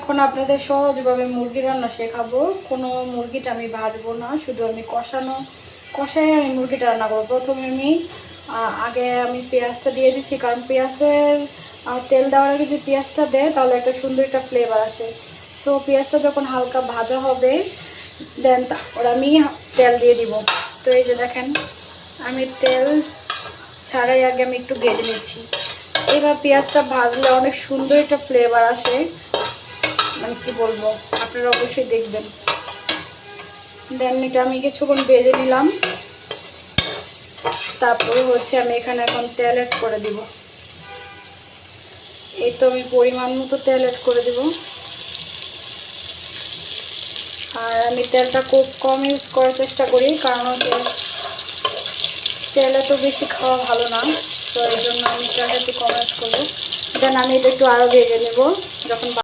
এখন আপনাদের সহজভাবে মুরগি রান্না শেখাবো। কোনো মুরগিটা আমি ভাজবো না, শুধু আমি কষায় আমি মুরগিটা রান্না করবো। প্রথমে আগে আমি পেঁয়াজটা দিয়ে দিচ্ছি, কারণ পেঁয়াজের তেল দেওয়ার আগে যদি পেঁয়াজটা দেয় তাহলে একটা সুন্দর একটা ফ্লেভার আসে। তো পেঁয়াজটা যখন হালকা ভাজা হবে দেন তারপর আমি তেল দিয়ে দিব। তো এই যে দেখেন, আমি তেল ছাড়াই আগে আমি একটু ভেজে নিচ্ছি। এবার পেঁয়াজটা ভাজলে অনেক সুন্দর একটা ফ্লেভার আসে, মানে কি বলবো, আপনারা অবশ্যই দেখবেন। দেন এটা আমি কিছুক্ষণ ভেজে নিলাম। তারপরে আমি এখানে এখন তেল অ্যাড করে দিব। এই তো আমি পরিমাণ মতো তেল অ্যাড করে দিব। আর আমি তেলটা খুব কম ইউজ করার চেষ্টা করি, কারণ তেল এত বেশি খাওয়া ভালো না। তো এই জন্য আমি তেলটা একটু কম ইউজ করবো। দেন আমি এটা একটু আরও ভেজে নেব। যখন